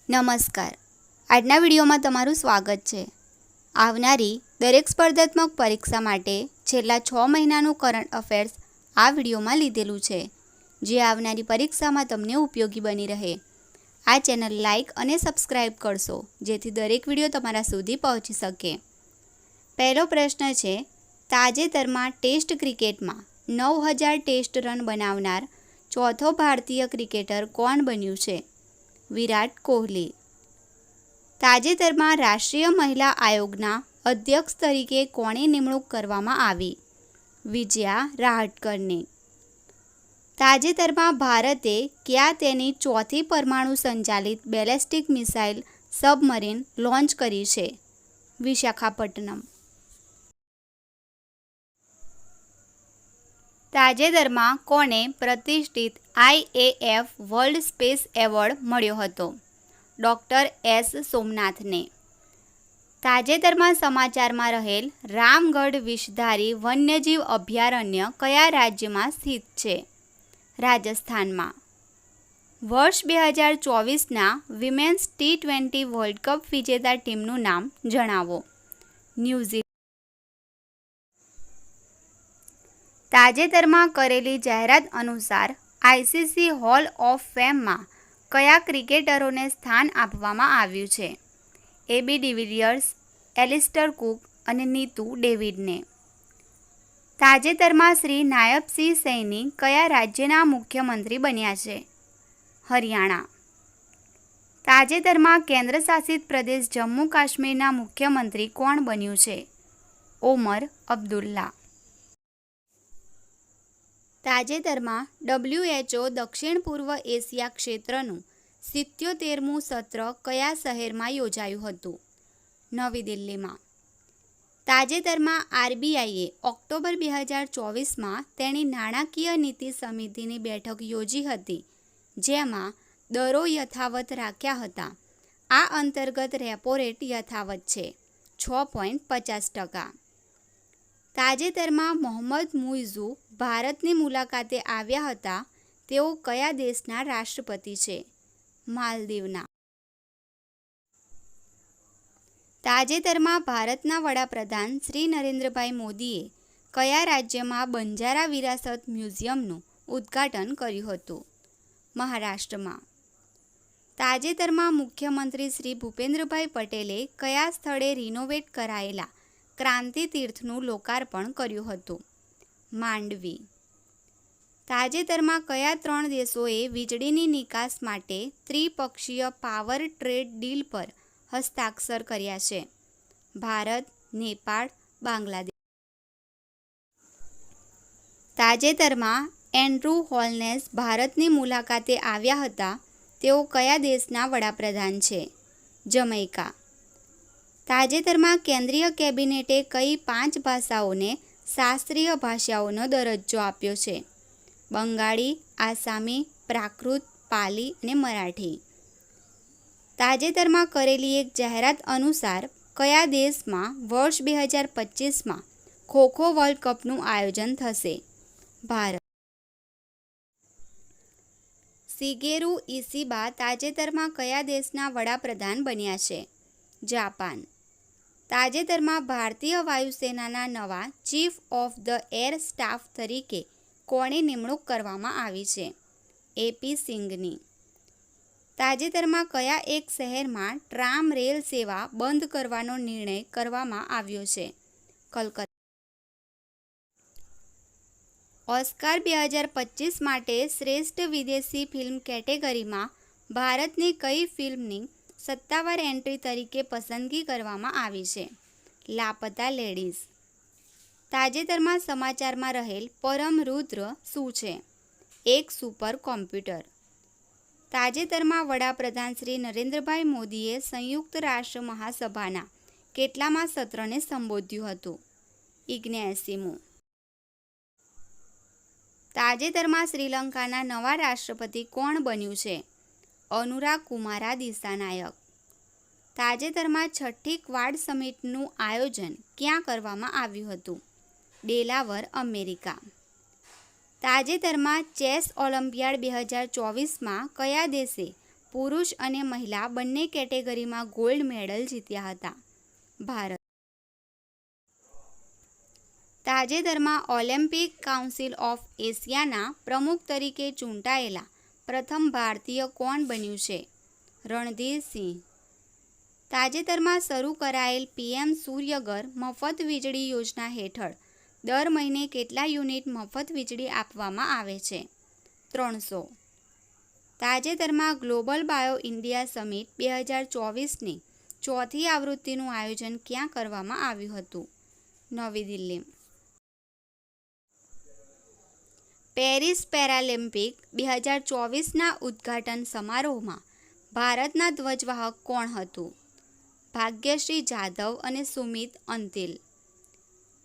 નમસ્કાર. આજના વિડીયોમાં તમારું સ્વાગત છે. આવનારી દરેક સ્પર્ધાત્મક પરીક્ષા માટે છેલ્લા 6 મહિનાનું કરંટ અફેર્સ આ વિડીયોમાં લીધેલું છે, જે આવનારી પરીક્ષામાં તમને ઉપયોગી બની રહે. આ ચેનલ લાઇક અને સબસ્ક્રાઇબ કરશો, જેથી દરેક વિડીયો તમારા સુધી પહોંચી શકે. પહેલો પ્રશ્ન છે, તાજેતરમાં ટેસ્ટ ક્રિકેટમાં 9000 ટેસ્ટ રન બનાવનાર ચોથો ભારતીય ક્રિકેટર કોણ બન્યું છે? વિરાટ કોહલી. તાજેતરમાં રાષ્ટ્રીય મહિલા આયોગના અધ્યક્ષ તરીકે કોની નિમણૂક કરવામાં આવી? વિજયા રાહટકરની. તાજેતરમાં ભારતે ક્યાં તેની ચોથી પરમાણુ સંચાલિત બેલેસ્ટિક મિસાઇલ સબમરીન લોન્ચ કરી છે? વિશાખાપટ્ટનમ. તાજેતરમાં કોને પ્રતિષ્ઠિત IAF વર્લ્ડ સ્પેસ એવોર્ડ મળ્યો હતો? ડૉક્ટર એસ સોમનાથને. તાજેતરમાં સમાચારમાં રહેલ રામગઢ વિષધારી વન્યજીવ અભયારણ્ય કયા રાજ્યમાં સ્થિત છે? રાજસ્થાનમાં. વર્ષ 2024ના વિમેન્સ T20 વર્લ્ડ કપ વિજેતા ટીમનું નામ જણાવો. ન્યૂઝીલેન્ડ. તાજેતરમાં કરેલી જાહેરાત અનુસાર ICC હોલ ઓફ ફેમમાં કયા ક્રિકેટરોને સ્થાન આપવામાં આવ્યું છે? AB ડિવિલિયર્સ, એલિસ્ટર કુક અને નીતુ ડેવિડને. તાજેતરમાં શ્રી નાયબસિંહ સૈની કયા રાજ્યના મુખ્યમંત્રી બન્યા છે? હરિયાણા. તાજેતરમાં કેન્દ્રશાસિત પ્રદેશ જમ્મુ કાશ્મીરના મુખ્યમંત્રી કોણ બન્યું છે? ઓમર અબ્દુલ્લા. તાજેતરમાં WHO દક્ષિણ પૂર્વ એશિયા ક્ષેત્રનું 77મું સત્ર કયા શહેરમાં યોજાયું હતું? નવી દિલ્હીમાં. તાજેતરમાં RBIએ ઓક્ટોબર 2024માં તેની નાણાકીય નીતિ સમિતિની બેઠક યોજી હતી, જેમાં દરો યથાવત રાખ્યા હતા. આ અંતર્ગત રેપો રેટ યથાવત છે 6.50%. તાજેતરમાં મોહમ્મદ મુઇઝુ ભારતની મુલાકાતે આવ્યા હતા. તેઓ કયા દેશના રાષ્ટ્રપતિ છે? માલદીવના. તાજેતરમાં ભારતના વડાપ્રધાન શ્રી નરેન્દ્રભાઈ મોદીએ કયા રાજ્યમાં બંજારા વિરાસત મ્યુઝિયમનું ઉદ્ઘાટન કર્યું હતું? મહારાષ્ટ્રમાં. તાજેતરમાં મુખ્યમંત્રી શ્રી ભૂપેન્દ્રભાઈ પટેલે કયા સ્થળે રિનોવેટ કરાયેલા ક્રાંતિ તીર્થનું લોકાર્પણ કર્યું હતું? માંડવી. તાજેતરમાં કયા 3 દેશોએ વીજળીની નિકાસ માટે ત્રિપક્ષીય પાવર ટ્રેડ ડીલ પર હસ્તાક્ષર કર્યા છે? ભારત, નેપાળ, બાંગ્લાદેશ. તાજેતરમાં એન્ડ્રુ હોલનેસ ભારતની મુલાકાતે આવ્યા હતા. તેઓ કયા દેશના વડાપ્રધાન છે? જમૈકા. તાજેતરમાં કેન્દ્રીય કેબિનેટે કઈ 5 ભાષાઓને શાસ્ત્રીય ભાષાઓનો દરજ્જો આપ્યો છે? બંગાળી, આસામી, પ્રાકૃત, પાલી અને મરાઠી. તાજેતરમાં કરેલી એક જાહેરાત અનુસાર કયા દેશમાં વર્ષ 2025માં ખો-ખો વર્લ્ડ કપનું આયોજન થશે? ભારત. શિગેરુ ઇશિબા તાજેતરમાં કયા દેશના વડાપ્રધાન બન્યા છે? જાપાન. તાજેતરમાં ભારતીય વાયુસેનાના નવા chief of the air staff તરીકે કોની નિમણૂક કરવામાં આવી છે? AP સિંઘની. તાજેતરમાં કયા એક શહેરમાં ટ્રામ રેલ સેવા બંધ કરવાનો નિર્ણય કરવામાં આવ્યો છે? કલકત્તા. ઓસ્કાર 2025 માટે શ્રેષ્ઠ વિદેશી ફિલ્મ કેટેગરીમાં ભારતની કઈ ફિલ્મની સત્તાવાર એન્ટ્રી તરીકે પસંદગી કરવામાં આવી છે? લાપતા લેડીઝ. તાજેતરમાં સમાચારમાં રહેલ પરમ રુદ્ર શું છે? એક સુપર કોમ્પ્યુટર. તાજેતરમાં વડાપ્રધાન શ્રી નરેન્દ્રભાઈ મોદીએ સંયુક્ત રાષ્ટ્ર મહાસભાના કેટલામા સત્રને સંબોધ્યું હતું? 79મું. તાજેતરમાં શ્રીલંકાના નવા રાષ્ટ્રપતિ કોણ બન્યું છે? અનુરા કુમારા દિસાનાયક. તાજેતરમાં 6ઠ્ઠી ક્વાડ સમિટનું આયોજન ક્યાં કરવામાં આવ્યું હતું? ડેલાવર, અમેરિકા. તાજેતરમાં ચેસ ઓલિમ્પિયાડ 2024માં કયા દેશે પુરુષ અને મહિલા બંને કેટેગરીમાં ગોલ્ડ મેડલ જીત્યા હતા. ભારત તાજેતરમાં ઓલિમ્પિક કાઉન્સિલ ઓફ એશિયાના પ્રમુખ તરીકે ચૂંટાયેલા પ્રથમ ભારતીય કોણ બન્યું છે? રણધીર સિંહ. તાજેતરમાં શરૂ કરાયેલ પીએમ સૂર્યઘર મફત વીજળી યોજના હેઠળ દર મહિને કેટલા યુનિટ મફત વીજળી આપવામાં આવે છે? 300. તાજેતરમાં ગ્લોબલ બાયો ઇન્ડિયા સમિટ 2024ની ચોથી આવૃત્તિનું આયોજન ક્યાં કરવામાં આવ્યું હતું? નવી દિલ્હી. પેરિસ પેરાલિમ્પિક 2024ના ઉદ્ઘાટન સમારોહમાં ભારતના ધ્વજવાહક કોણ હતું? ભાગ્યશ્રી જાધવ અને Sumit Antil.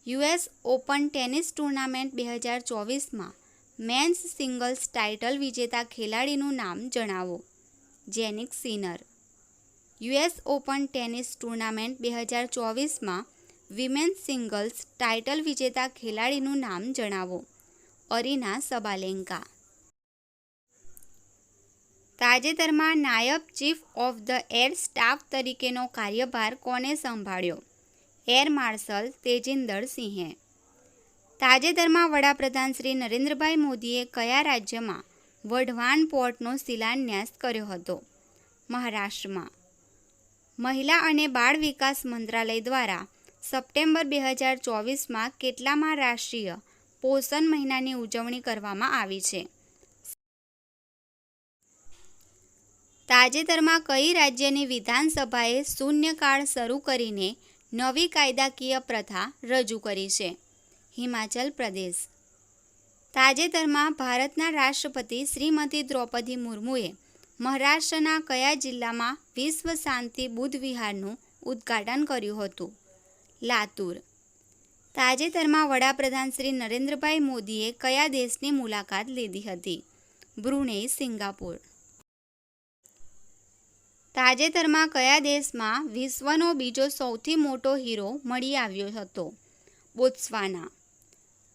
US Open tennis tournament 2024માં મેન્સ સિંગલ્સ ટાઇટલ વિજેતા ખેલાડીનું નામ જણાવો. Jannik Sinner. US Open tennis tournament 2024માં વિમેન્સ સિંગલ્સ ટાઇટલ વિજેતા ખેલાડીનું નામ જણાવો. Aryna Sabalenka. તાજેતરમાં નાયબ chief of the air staff તરીકેનો કાર્યભાર કોને સંભાળ્યો? એર માર્શલ તેજિંદર સિંહે. તાજેતરમાં વડાપ્રધાન શ્રી નરેન્દ્રભાઈ મોદીએ કયા રાજ્યમાં વઢવાણ પોર્ટનો શિલાન્યાસ કર્યો હતો? મહારાષ્ટ્રમાં. મહિલા અને બાળ વિકાસ મંત્રાલય દ્વારા સપ્ટેમ્બર 2024માં કેટલામાં રાષ્ટ્રીય પોષણ મહિનાની ઉજવણી કરવામાં આવી છે? તાજેતરમાં કઈ રાજ્યની વિધાનસભાએ શૂન્યકાળ શરૂ કરીને નવી કાયદાકીય પ્રથા રજૂ કરી છે? હિમાચલ પ્રદેશ. તાજેતરમાં ભારતના રાષ્ટ્રપતિ શ્રીમતી દ્રૌપદી મુર્મુએ મહારાષ્ટ્રના કયા જિલ્લામાં વિશ્વ શાંતિ બુદ્ધ વિહારનું ઉદ્ઘાટન કર્યું હતું? લાતુર. તાજેતરમાં વડાપ્રધાન શ્રી નરેન્દ્રભાઈ મોદીએ કયા દેશની મુલાકાત લીધી હતી? Brunei, Singapore. તાજેતરમાં કયા દેશમાં વિશ્વનો બીજો સૌથી મોટો હીરો મળી આવ્યો હતો? બોત્સવાના.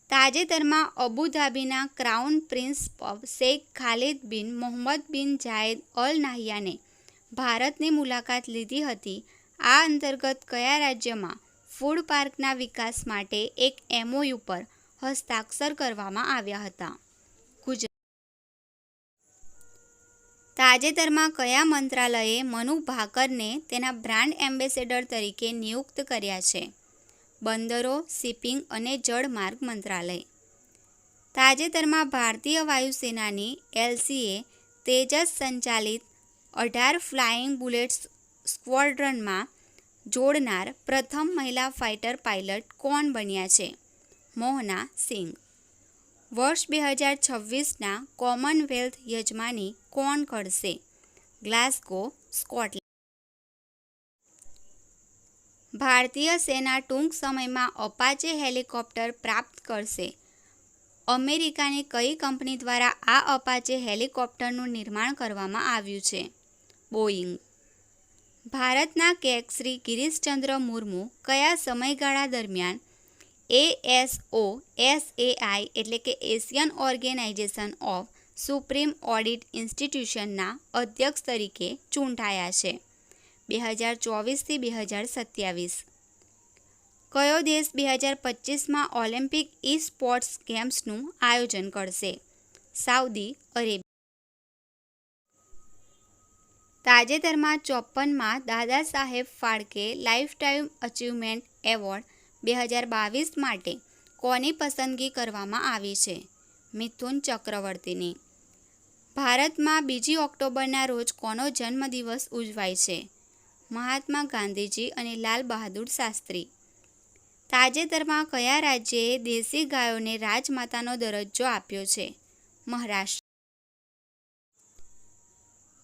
તાજેતરમાં અબુધાબીના ક્રાઉન પ્રિન્સ શેખ ખાલિદ બિન મોહમ્મદ બિન જાયદ અલ નાહયાને ભારતની મુલાકાત લીધી હતી. આ અંતર્ગત કયા રાજ્યમાં ફૂડ પાર્કના વિકાસ માટે એક એમઓયુ પર હસ્તાક્ષર કરવામાં આવ્યા હતા? ગુજરાત. તાજેતરમાં કયા મંત્રાલયે મનુ ભાકરને તેના બ્રાન્ડ એમ્બેસેડર તરીકે નિયુક્ત કર્યા છે? બંદરો, શિપિંગ અને જળમાર્ગ મંત્રાલય. તાજેતરમાં ભારતીય વાયુસેનાની એલસીએ તેજસ સંચાલિત 18 ફ્લાઇંગ બુલેટ સ્ક્વોડ્રનમાં જોડનાર પ્રથમ મહિલા ફાઇટર પાયલટ કોણ બન્યા છે? મોહના સિંઘ. વર્ષ 2026ના કોમનવેલ્થ યજમાની કોણ કરશે? ગ્લાસગો, સ્કોટલેન્ડ. ભારતીય સેના ટૂંક સમયમાં અપાચે હેલિકોપ્ટર પ્રાપ્ત કરશે. અમેરિકાની કઈ કંપની દ્વારા આ અપાચે હેલિકોપ્ટરનું નિર્માણ કરવામાં આવ્યું છે? બોઇંગ. ભારતના કેગ શ્રી ગિરીશચંદ્ર મુર્મુ કયા સમયગાળા દરમિયાન ASOSAI એટલે કે Asian organisation of supreme audit ઇન્સ્ટિટ્યુશનના અધ્યક્ષ તરીકે ચૂંટાયા છે? 2024થી 2027. કયો દેશ 2025માં ઓલિમ્પિક ઈ સ્પોર્ટ્સ ગેમ્સનું આયોજન કરશે? Saudi Arabia. તાજેતરમાં 54માં Dada Saheb Phalke lifetime achievement award 2022 માટે કોની પસંદગી કરવામાં આવી છે? મિથુન ચક્રવર્તીની. ભારતમાં 2 ઓક્ટોબરના રોજ કોનો જન્મદિવસ ઉજવાય છે? મહાત્મા ગાંધીજી અને લાલ બહાદુર શાસ્ત્રી. તાજેતરમાં કયા રાજ્યએ દેશી ગાયોને રાજમાતાનો દરજ્જો આપ્યો છે? મહારાષ્ટ્ર.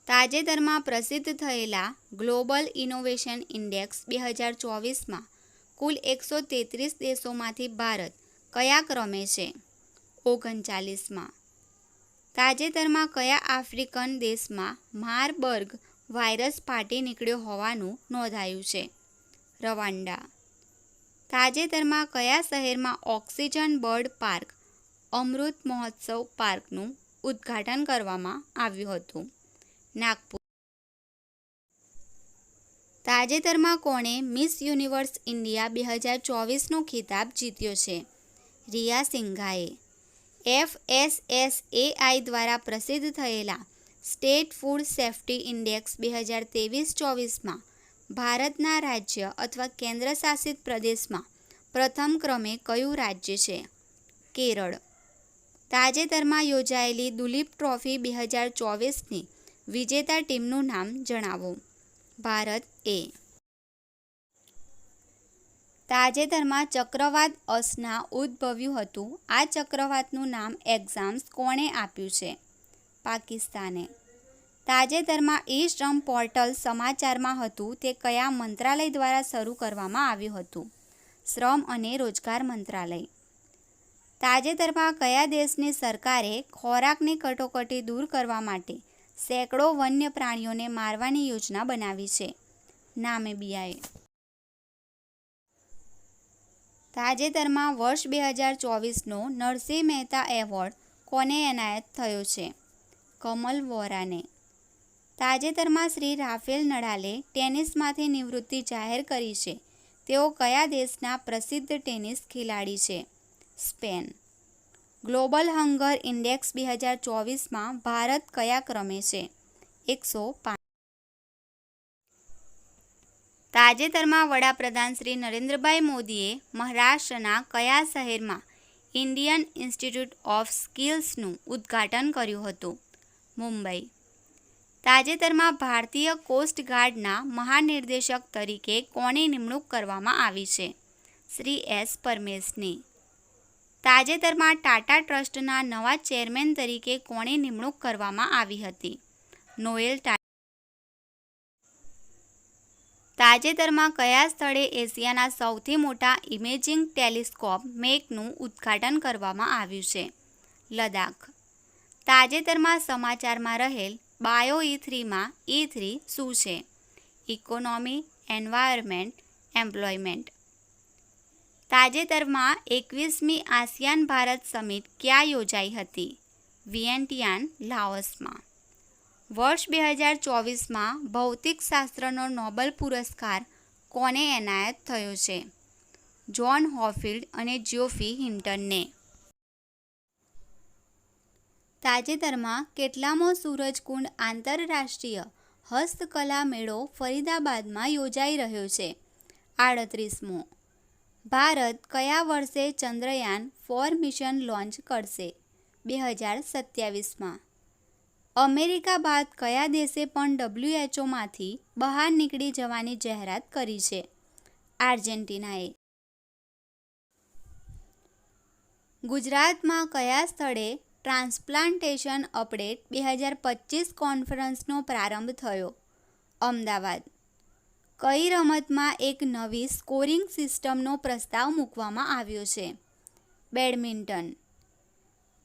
તાજેતરમાં પ્રસિદ્ધ થયેલા ગ્લોબલ ઇનોવેશન ઇન્ડેક્સ 2024માં કુલ 133 દેશોમાંથી ભારત કયા ક્રમે છે? 39માં. તાજેતરમાં કયા આફ્રિકન દેશમાં મારબર્ગ વાયરસ ફાટી નીકળ્યો હોવાનું નોંધાયું છે? રવાન્ડા. તાજેતરમાં કયા શહેરમાં oxygen bird park Amrit Mahotsav પાર્કનું ઉદ્ઘાટન કરવામાં આવ્યું હતું? નાગપુર. તાજેતરમાં કોણે મિસ યુનિવર્સ ઇન્ડિયા 2024નો ખિતાબ જીત્યો છે? રિયા સિંઘાએ. FSSAI દ્વારા પ્રસિદ્ધ થયેલા સ્ટેટ ફૂડ સેફ્ટી ઇન્ડેક્સ 2023-24માં ભારતના રાજ્ય અથવા કેન્દ્રશાસિત પ્રદેશમાં પ્રથમ ક્રમે કયું રાજ્ય છે? કેરળ. તાજેતરમાં યોજાયેલી દુલીપ ટ્રોફી 2024ની વિજેતા ટીમનું નામ જણાવો. ભારત એ. તાજેતરમાં ચક્રવાત અસના ઉદ્ભવ્યું હતું. આ ચક્રવાતનું નામ એક્ઝામ્સ કોણે આપ્યું છે? પાકિસ્તાને. તાજેતરમાં ઈ-શ્રમ પોર્ટલ સમાચારમાં હતું તે કયા મંત્રાલય દ્વારા શરૂ કરવામાં આવ્યું હતું? શ્રમ અને રોજગાર મંત્રાલય. તાજેતરમાં કયા દેશની સરકારે ખોરાકની કટોકટી દૂર કરવા માટે સેંકડો વન્ય પ્રાણીઓને મારવાની યોજના બનાવી છે? નામિબિયાએ. તાજેતરમાં વર્ષ 2024નો નરસિંહ મહેતા એવોર્ડ કોને એનાયત થયો છે? કમલ વોરાને. તાજેતરમાં શ્રી રાફેલ નડાલે ટેનિસમાંથી નિવૃત્તિ જાહેર કરી છે. તેઓ કયા દેશના પ્રસિદ્ધ ટેનિસ ખેલાડી છે? સ્પેન. ગ્લોબલ હંગર ઇન્ડેક્સ 2024માં ભારત કયા ક્રમે છે? 105. તાજેતરમાં વડાપ્રધાન શ્રી નરેન્દ્રભાઈ મોદીએ મહારાષ્ટ્રના કયા શહેરમાં ઇન્ડિયન ઇન્સ્ટિટ્યૂટ ઓફ સ્કિલ્સનું ઉદ્ઘાટન કર્યું હતું? મુંબઈ. તાજેતરમાં ભારતીય કોસ્ટ ગાર્ડના મહાનિર્દેશક તરીકે કોની નિમણૂક કરવામાં આવી છે? શ્રી એસ પરમેશની. તાજેતરમાં ટાટા ટ્રસ્ટના નવા ચેરમેન તરીકે કોની નિમણૂક કરવામાં આવી હતી? નોએલ ટાટા. તાજેતરમાં કયા સ્થળે એશિયાના સૌથી મોટા ઇમેજિંગ ટેલિસ્કોપ મેકનું ઉદ્ઘાટન કરવામાં આવ્યું છે? લદ્દાખ. તાજેતરમાં સમાચારમાં રહેલ બાયો E3માં E3 શું છે? Economy, environment, employment. તાજેતરમાં 21મી આસિયાન ભારત સમિટ ક્યાં યોજાઈ હતી? વિયેન્ટિયાન, લાઓસમાં. વર્ષ 2024માં ભૌતિકશાસ્ત્રનો નોબેલ પુરસ્કાર કોને એનાયત થયો છે? જ્હોન હોફિલ્ડ અને જ્યોફી હિન્ટનને. તાજેતરમાં કેટલામો સૂરજકુંડ આંતરરાષ્ટ્રીય હસ્તકલા મેળો ફરીદાબાદમાં યોજાઈ રહ્યો છે? 38મો. ભારત કયા વર્ષે ચંદ્રયાન 4 મિશન લોન્ચ કરશે? 2027માં. અમેરિકા બાદ કયા દેશે પણ WHOમાંથી બહાર નીકળી જવાની જાહેરાત કરી છે? આર્જેન્ટિનાએ. ગુજરાતમાં કયા સ્થળે ટ્રાન્સપ્લાન્ટેશન અપડેટ 2025 કોન્ફરન્સનો પ્રારંભ થયો? અમદાવાદ. કઈ રમતમાં એક નવી સ્કોરિંગ સિસ્ટમનો પ્રસ્તાવ મૂકવામાં આવ્યો છે? બેડમિન્ટન.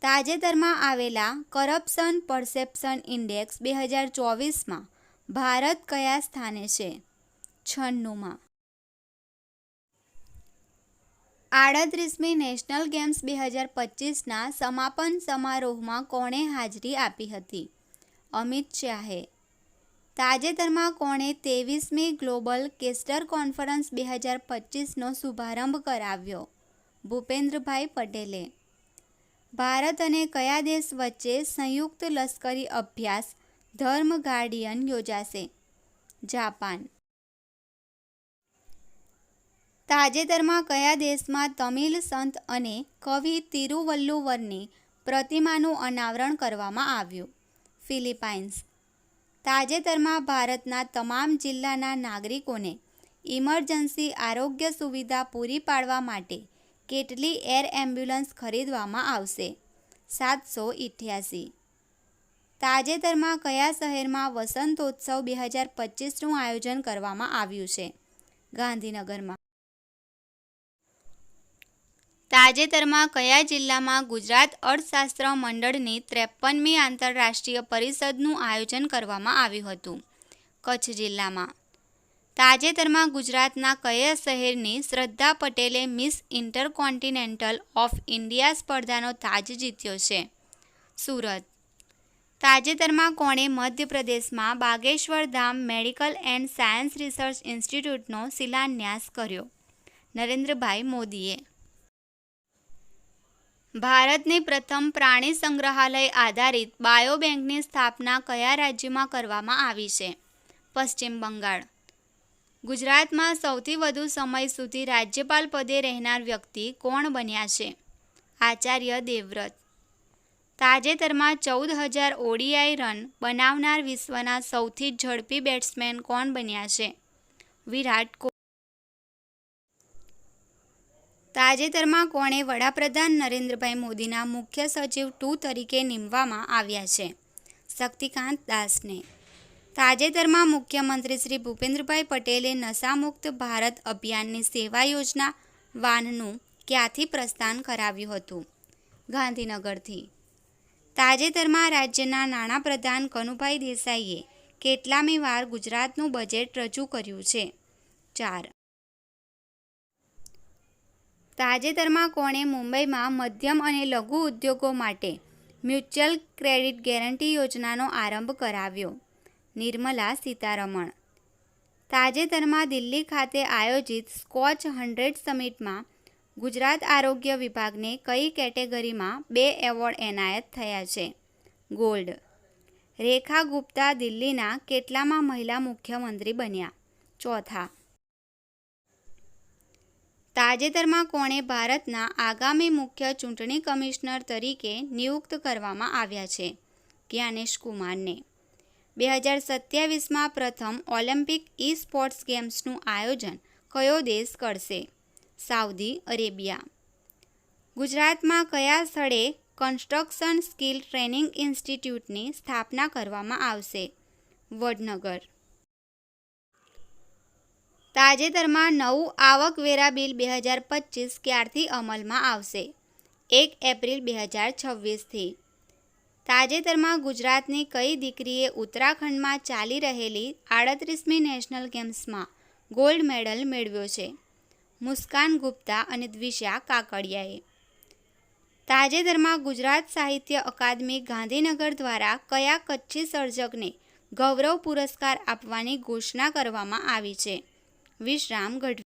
તાજેતરમાં આવેલા કરપ્શન પરસેપ્શન ઇન્ડેક્સ 2024માં ભારત કયા સ્થાને છે? 96માં. 38મી નેશનલ ગેમ્સ 2025ના સમાપન સમારોહમાં કોણે હાજરી આપી હતી? અમિત શાહે. તાજેતરમાં કોણે 23મી ગ્લોબલ કેસ્ટર કોન્ફરન્સ 2025નો શુભારંભ કરાવ્યો? ભૂપેન્દ્રભાઈ પટેલે. ભારત અને કયા દેશ વચ્ચે સંયુક્ત લશ્કરી અભ્યાસ ધર્મ ગાર્ડિયન યોજાશે? જાપાન. તાજેતરમાં કયા દેશમાં તમિલ સંત અને કવિ તિરુવલ્લુવરની પ્રતિમાનું અનાવરણ કરવામાં આવ્યું? ફિલિપાઇન્સ. તાજેતરમાં ભારતના તમામ જિલ્લાના નાગરિકોને ઇમરજન્સી આરોગ્ય સુવિધા પૂરી પાડવા માટે કેટલી એર એમ્બ્યુલન્સ ખરીદવામાં આવશે? 788. તાજેતરમાં કયા શહેરમાં વસંતોત્સવ 2025નું આયોજન કરવામાં આવ્યું છે? ગાંધીનગરમાં. તાજેતરમાં કયા જિલ્લામાં ગુજરાત અર્થશાસ્ત્ર મંડળની 53મી આંતરરાષ્ટ્રીય પરિષદનું આયોજન કરવામાં આવ્યું હતું? કચ્છ જિલ્લામાં. તાજેતરમાં ગુજરાતના કયા શહેરની શ્રદ્ધા પટેલે મિસ ઇન્ટરકોન્ટિનેન્ટલ ઓફ ઇન્ડિયા સ્પર્ધાનો તાજ જીત્યો છે? સુરત. તાજેતરમાં કોણે મધ્યપ્રદેશમાં બાગેશ્વર ધામ મેડિકલ એન્ડ સાયન્સ રિસર્ચ ઇન્સ્ટિટ્યૂટનો શિલાન્યાસ કર્યો? નરેન્દ્રભાઈ મોદીએ. ભારતની પ્રથમ પ્રાણી સંગ્રહાલય આધારિત બાયોબેંકની સ્થાપના કયા રાજ્યમાં કરવામાં આવી છે? પશ્ચિમ બંગાળ. ગુજરાતમાં સૌથી વધુ સમય સુધી રાજ્યપાલ પદે રહેનાર વ્યક્તિ કોણ બન્યા છે? આચાર્ય દેવવ્રત. તાજેતરમાં 14,000 ODI રન બનાવનાર વિશ્વના સૌથી ઝડપી બેટ્સમેન કોણ બન્યા છે? વિરાટ કોહલી. તાજેતરમાં કોણે વડાપ્રધાન નરેન્દ્રભાઈ મોદીના મુખ્ય સચિવ 2 તરીકે નીમવામાં આવ્યા છે? શક્તિકાંત દાસને. તાજેતરમાં મુખ્યમંત્રી શ્રી ભૂપેન્દ્રભાઈ પટેલે નશામુક્ત ભારત અભિયાનની સેવા યોજના વાનનું ક્યાંથી પ્રસ્થાન કરાવ્યું હતું? ગાંધીનગરથી. તાજેતરમાં રાજ્યના નાણાપ્રધાન કનુભાઈ દેસાઈએ કેટલામી વાર ગુજરાતનું બજેટ રજૂ કર્યું છે? 4. તાજેતરમાં કોણે મુંબઈમાં મધ્યમ અને લઘુ ઉદ્યોગો માટે મ્યુચ્યુઅલ ક્રેડિટ ગેરંટી યોજનાનો આરંભ કરાવ્યો? નિર્મલા સીતારમણ. તાજેતરમાં દિલ્હી ખાતે આયોજિત સ્કોચ 100 સમિટમાં ગુજરાત આરોગ્ય વિભાગને કઈ કેટેગરીમાં 2 એવોર્ડ એનાયત થયા છે? ગોલ્ડ. રેખા ગુપ્તા દિલ્હીના કેટલામાં મહિલા મુખ્યમંત્રી બન્યા? 4થા. તાજેતરમાં કોણે ભારતના આગામી મુખ્ય ચૂંટણી કમિશનર તરીકે નિયુક્ત કરવામાં આવ્યા છે? જ્ઞાનેશ કુમારને. 2027માં પ્રથમ ઓલિમ્પિક ઈ સ્પોર્ટ્સ ગેમ્સનું આયોજન કયો દેશ કરશે? Saudi Arabia. ગુજરાતમાં કયા સ્થળે કન્સ્ટ્રક્શન સ્કિલ ટ્રેનિંગ ઇન્સ્ટિટ્યૂટની સ્થાપના કરવામાં આવશે? વડનગર. તાજેતરમાં નવું આવકવેરા બિલ 2025 ક્યારથી અમલમાં આવશે? 1 એપ્રિલ 2026થી. તાજેતરમાં ગુજરાતની કઈ દીકરીએ ઉત્તરાખંડમાં ચાલી રહેલી 38મી નેશનલ ગેમ્સમાં ગોલ્ડ મેડલ મેળવ્યો છે? મુસ્કાન ગુપ્તા અને દ્વિષા કાકડિયાએ. તાજેતરમાં ગુજરાત સાહિત્ય અકાદમી ગાંધીનગર દ્વારા કયા કચ્છી સર્જકને ગૌરવ પુરસ્કાર આપવાની ઘોષણા કરવામાં આવી છે? વિશ્રામ ગઢવી.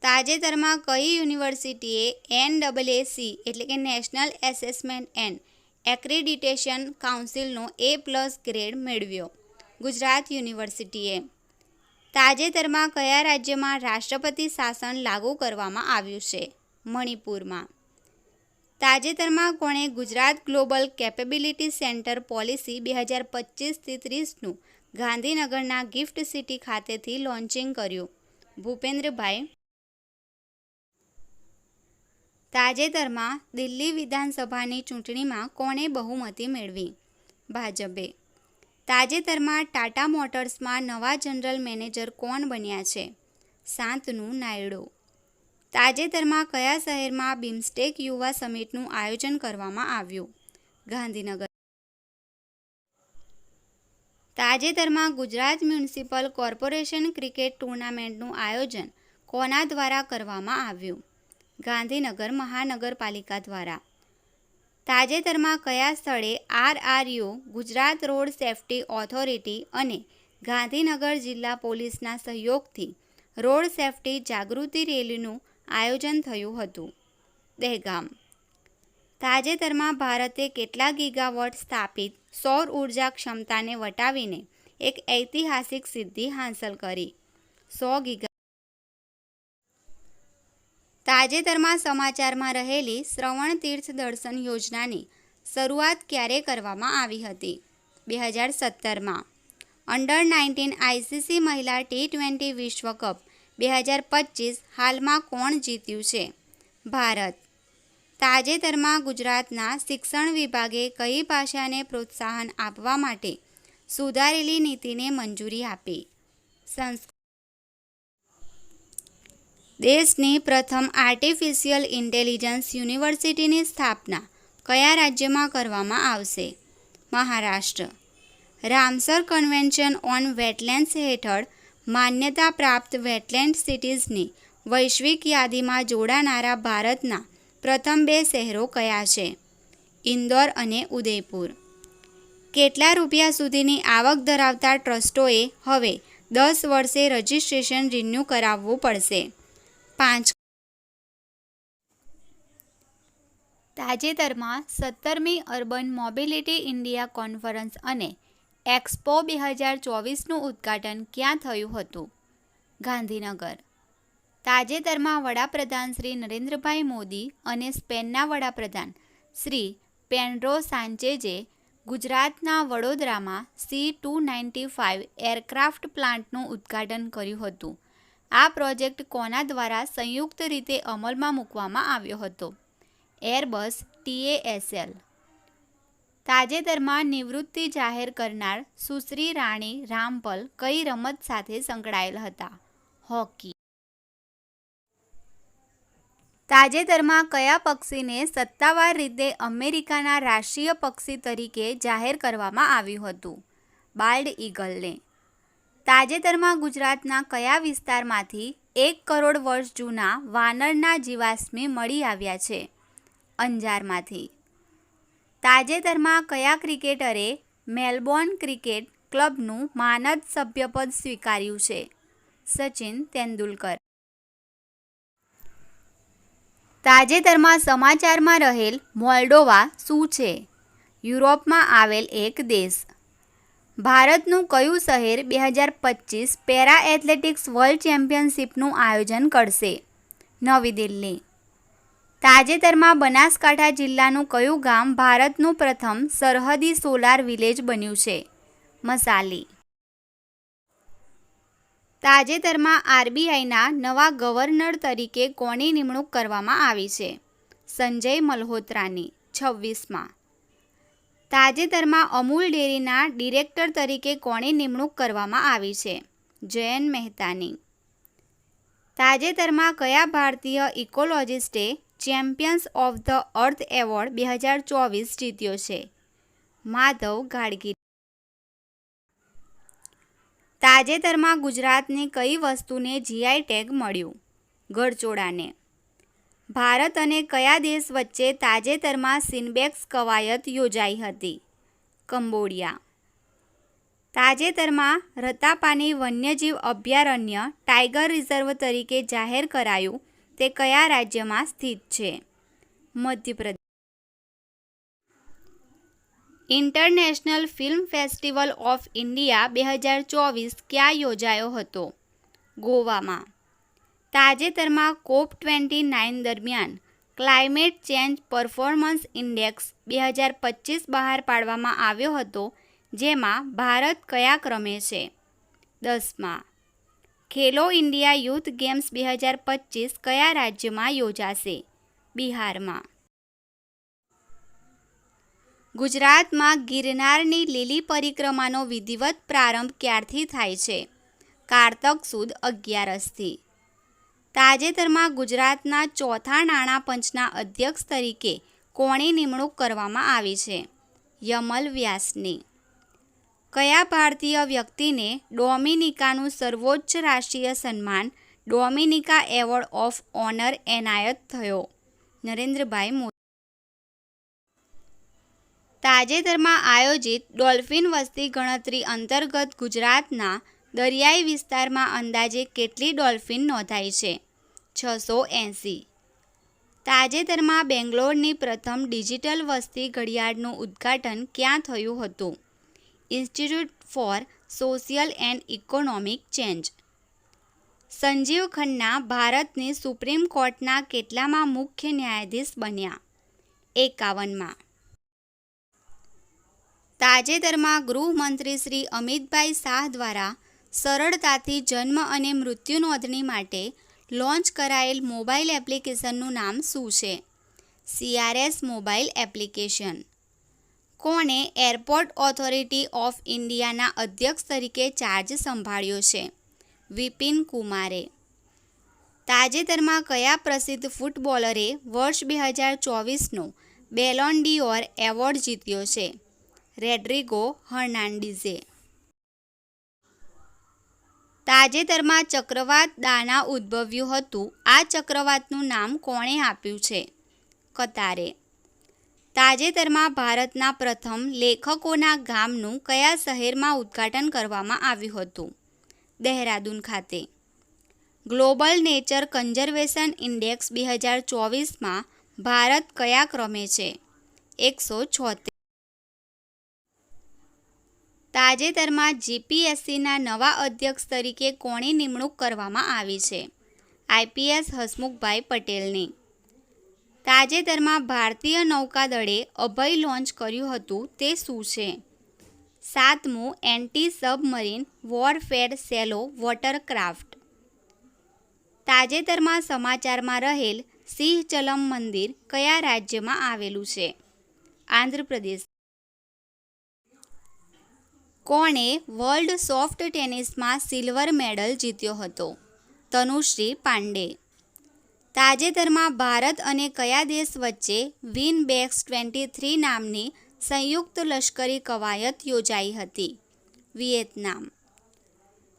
તાજેતરમાં કઈ યુનિવર્સિટીએ NAAC એટલે કે નેશનલ એસેસમેન્ટ એન્ડ એક્રેડિટેશન કાઉન્સિલનો A+ ગ્રેડ મેળવ્યો? ગુજરાત યુનિવર્સિટીએ. તાજેતરમાં કયા રાજ્યમાં રાષ્ટ્રપતિ શાસન લાગુ કરવામાં આવ્યું છે? મણિપુરમાં. તાજેતરમાં કોણે Gujarat global capability centre policy 2025-30નું ગાંધીનગરના ગિફ્ટ સિટી ખાતેથી લોન્ચિંગ કર્યું? ભૂપેન્દ્રભાઈ. તાજેતરમાં દિલ્હી વિધાનસભાની ચૂંટણીમાં કોણે બહુમતી મેળવી? ભાજપે. તાજેતરમાં ટાટા મોટર્સમાં નવા જનરલ મેનેજર કોણ બન્યા છે? શાંતનુ નાયડુ. તાજેતરમાં કયા શહેરમાં બિમ્સ્ટેક યુવા સમિટનું આયોજન કરવામાં આવ્યું? ગાંધીનગર. તાજેતરમાં ગુજરાત મ્યુનિસિપલ કોર્પોરેશન ક્રિકેટ ટુર્નામેન્ટનું આયોજન કોના દ્વારા કરવામાં આવ્યું? ગાંધીનગર મહાનગરપાલિકા દ્વારા. તાજેતરમાં કયા સ્થળે RRU Gujarat road safety authority અને ગાંધીનગર જિલ્લા પોલીસના સહયોગથી રોડ સેફ્ટી જાગૃતિ રેલીનું આયોજન થયું હતું? દહેગામ. તાજેતરમાં ભારતે કેટલા ગીગાવોટ સ્થાપિત સૌર ઉર્જા ક્ષમતાને વટાવીને એક ઐતિહાસિક સિદ્ધિ હાંસલ કરી? 100 ગીગા. તાજેતરમાં સમાચારમાં રહેલી શ્રવણ તીર્થ દર્શન યોજનાની શરૂઆત ક્યારે કરવામાં આવી હતી? 2017માં. અંડર-19 ICC મહિલા T20 વિશ્વ કપ 2025 હાલમાં કોણ જીત્યું છે? ભારત. તાજેતરમાં ગુજરાતના શિક્ષણ વિભાગે કઈ ભાષાને પ્રોત્સાહન આપવા માટે સુધારેલી નીતિને મંજૂરી આપી? સંસ્કૃત. દેશની પ્રથમ આર્ટિફિશિયલ ઇન્ટેલિજન્સ યુનિવર્સિટીની સ્થાપના કયા રાજ્યમાં કરવામાં આવશે? Maharashtra. Ramsar convention on wetlands હેઠળ માન્યતા પ્રાપ્ત વેટલેન્ડ સિટીઝની વૈશ્વિક યાદીમાં જોડાનારા ભારતના પ્રથમ 2 શહેરો કયા છે? ઇન્દોર અને ઉદયપુર. કેટલા રૂપિયા સુધીની આવક ધરાવતા ટ્રસ્ટોએ હવે 10 વર્ષે રજિસ્ટ્રેશન રિન્યૂ કરાવવું પડશે? 5. તાજેતરમાં 17મી અર્બન મોબિલિટી ઇન્ડિયા કોન્ફરન્સ અને એક્સપો 2024નું ઉદ્ઘાટન ક્યાં થયું હતું? ગાંધીનગર. તાજેતરમાં વડાપ્રધાન શ્રી નરેન્દ્રભાઈ મોદી અને સ્પેનના વડાપ્રધાન શ્રી પેડ્રો સાંચેઝે ગુજરાતના વડોદરામાં C-295 એરક્રાફ્ટ પ્લાન્ટનું ઉદ્ઘાટન કર્યું હતું. આ પ્રોજેક્ટ કોના દ્વારા સંયુક્ત રીતે અમલમાં મૂકવામાં આવ્યો હતો? Airbus TASL. તાજેતરમાં નિવૃત્તિ જાહેર કરનાર સુશ્રી રાણી રામપલ કઈ રમત સાથે સંકળાયેલ હતા? હોકી. તાજેતરમાં કયા પક્ષીને સત્તાવાર રીતે અમેરિકાના રાષ્ટ્રીય પક્ષી તરીકે જાહેર કરવામાં આવ્યું હતું? બાલ્ડ ઈગલને. તાજેતરમાં ગુજરાતના કયા વિસ્તારમાંથી 1 કરોડ વર્ષ જૂના વાનરના જીવાશ્મી મળી આવ્યા છે? અંજારમાંથી. તાજેતરમાં કયા ક્રિકેટરે મેલબોર્ન ક્રિકેટ ક્લબનું માનદ સભ્યપદ સ્વીકાર્યું છે? સચિન તેંડુલકર. તાજેતરમાં સમાચારમાં રહેલ મોલ્ડોવા શું છે? યુરોપમાં આવેલ એક દેશ. ભારતનું કયું શહેર 2025 પેરા એથ્લેટિક્સ વર્લ્ડ ચેમ્પિયનશિપનું આયોજન કરશે? નવી દિલ્હી. તાજેતરમાં બનાસકાંઠા જિલ્લાનું કયું ગામ ભારતનું પ્રથમ સરહદી સોલાર વિલેજ બન્યું છે? મસાલી. તાજેતરમાં RBIના નવા ગવર્નર તરીકે કોની નિમણૂક કરવામાં આવી છે? સંજય મલ્હોત્રાની. 26માં. તાજેતરમાં અમૂલ ડેરીના ડિરેક્ટર તરીકે કોની નિમણૂક કરવામાં આવી છે? જયન મહેતાની. તાજેતરમાં કયા ભારતીય ઇકોલોજિસ્ટે champions of the earth award 2024 જીત્યો છે? માધવ ગાડગીર. તાજેતરમાં ગુજરાતની કઈ વસ્તુને GI ટેગ મળ્યું? ગળચોળાને. ભારત અને કયા દેશ વચ્ચે તાજેતરમાં સિનબેક્સ કવાયત યોજાઈ હતી? કંબોડિયા. તાજેતરમાં રતાપાની વન્યજીવ અભયારણ્ય ટાઇગર રિઝર્વ તરીકે જાહેર કરાયું તે કયા રાજ્યમાં સ્થિત છે? Madhya Pradesh. International film festival of India 2024 ક્યાં યોજાયો હતો? ગોવામાં. તાજેતરમાં COP29 દરમિયાન ક્લાઇમેટ ચેન્જ પરફોર્મન્સ ઇન્ડેક્સ 2025 બહાર પાડવામાં આવ્યો હતો, જેમાં ભારત કયા ક્રમે છે? 10માં. ખેલો ઇન્ડિયા યુથ ગેમ્સ 2025 કયા રાજ્યમાં યોજાશે? બિહારમાં. ગુજરાતમાં ગિરનારની લીલી પરિક્રમાનો વિધિવત પ્રારંભ ક્યારથી થાય છે? કારતક સુદ 11થી. તાજેતરમાં ગુજરાતના ચોથા નાણાં પંચના અધ્યક્ષ તરીકે કોની નિમણૂક કરવામાં આવી છે? યમલ વ્યાસની. કયા ભારતીય વ્યક્તિને ડોમિનિકાનું સર્વોચ્ચ રાષ્ટ્રીય સન્માન ડોમિનિકા એવોર્ડ ઓફ ઓનર એનાયત થયો? નરેન્દ્રભાઈ મોદી. તાજેતરમાં આયોજિત ડોલ્ફિન વસ્તી ગણતરી અંતર્ગત ગુજરાતના દરિયાઈ વિસ્તારમાં અંદાજે કેટલી ડોલ્ફિન નોંધાઈ છે? 680. તાજેતરમાં બેંગ્લોરની પ્રથમ ડિજિટલ વસ્તી ઘડિયાળનું ઉદ્ઘાટન ક્યાં થયું હતું? Institute for social and economic change. Sanjiv Khanna ભારતની સુપ્રીમ કોર્ટના કેટલામાં મુખ્ય ન્યાયાધીશ બન્યા? 51માં. તાજેતરમાં ગૃહમંત્રી શ્રી અમિતભાઈ શાહ દ્વારા સરળતાથી જન્મ અને મૃત્યુ નોંધણી માટે લોન્ચ કરાયેલ મોબાઈલ એપ્લિકેશનનું નામ શું છે? CRS mobile application. કોણે એરપોર્ટ ઓથોરિટી ઓફ ઇન્ડિયાના અધ્યક્ષ તરીકે ચાર્જ સંભાળ્યો છે? વિપિન કુમારે. તાજેતરમાં કયા પ્રસિદ્ધ ફૂટબોલરે વર્ષ 2024નો બેલોન ડીઓર એવોર્ડ જીત્યો છે? રેડ્રિગો હર્નાન્ડીઝે. તાજેતરમાં ચક્રવાત દાના ઉદ્ભવ્યું હતું. આ ચક્રવાતનું નામ કોણે આપ્યું છે? કતારે. તાજેતરમાં ભારતના પ્રથમ લેખકોના ગામનું કયા શહેરમાં ઉદ્ઘાટન કરવામાં આવ્યું હતું? દહેરાદૂન ખાતે. ગ્લોબલ નેચર કન્ઝર્વેશન ઇન્ડેક્સ 2024માં ભારત કયા ક્રમે છે? 176. તાજેતરમાં જીપીએસસીના નવા અધ્યક્ષ તરીકે કોની નિમણૂક કરવામાં આવી છે? આઈપીએસ હસમુખભાઈ પટેલની. તાજેતરમાં ભારતીય નૌકાદળે અભય લોન્ચ કર્યું હતું તે શું છે? 7મું એન્ટી સબમરીન વોરફેર સેલો વોટરક્રાફ્ટ. તાજેતરમાં સમાચારમાં રહેલ સિંહચલમ મંદિર કયા રાજ્યમાં આવેલું છે? આંધ્રપ્રદેશ. કોણે વર્લ્ડ સોફ્ટ ટેનિસમાં સિલ્વર મેડલ જીત્યો હતો? તનુશ્રી પાંડે. તાજેતરમાં ભારત અને કયા દેશ વચ્ચે વિનબેક્સ 23 નામની સંયુક્ત લશ્કરી કવાયત યોજાઈ હતી? વિયેતનામ.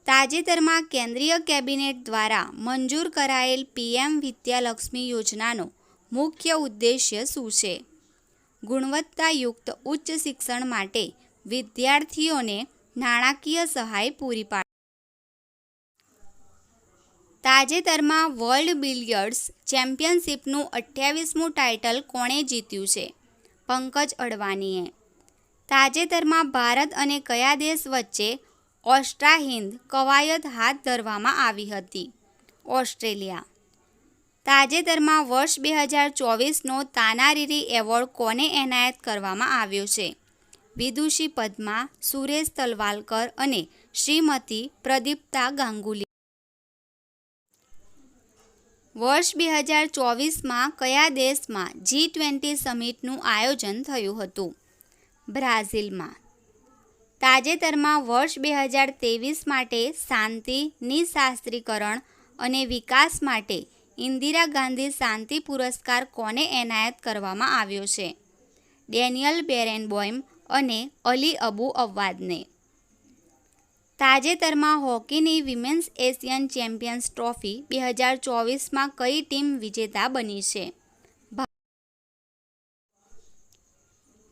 તાજેતરમાં કેન્દ્રીય કેબિનેટ દ્વારા મંજૂર કરાયેલ પીએમ વિદ્યાલક્ષ્મી યોજનાનો મુખ્ય ઉદ્દેશ્ય શું છે? ગુણવત્તાયુક્ત ઉચ્ચ શિક્ષણ માટે વિદ્યાર્થીઓને નાણાકીય સહાય પૂરી પાડવી. તાજેતરમાં વર્લ્ડ બિલિયર્ડ્સ ચેમ્પિયનશિપનું 28મું ટાઇટલ કોણે જીત્યું છે? પંકજ અડવાણીએ. તાજેતરમાં ભારત અને કયા દેશ વચ્ચે ઓસ્ટ્રા-હિંદ કવાયત હાથ ધરવામાં આવી હતી? ઓસ્ટ્રેલિયા. તાજેતરમાં વર્ષ 2024નો તાનારીરી એવોર્ડ કોને એનાયત કરવામાં આવ્યો છે? વિદુષી પદ્મા, સુરેશ તલવાલકર અને શ્રીમતી પ્રદીપ્તા ગાંગુલી. વર્ષ 2024માં કયા દેશમાં G20 સમિટનું આયોજન થયું હતું? બ્રાઝિલમાં. તાજેતરમાં વર્ષ 2023 માટે શાંતિ, નિશાસ્ત્રીકરણ અને વિકાસ માટે ઇન્દિરા ગાંધી શાંતિ પુરસ્કાર કોને એનાયત કરવામાં આવ્યો છે? ડેનિયલ બેરેનબોઇમ અને અલી અબુ અવ્વાદને. તાજેતરમાં હોકીની વિમેન્સ એશિયન ચેમ્પિયન્સ ટ્રોફી 2024માં કઈ ટીમ વિજેતા બની છે?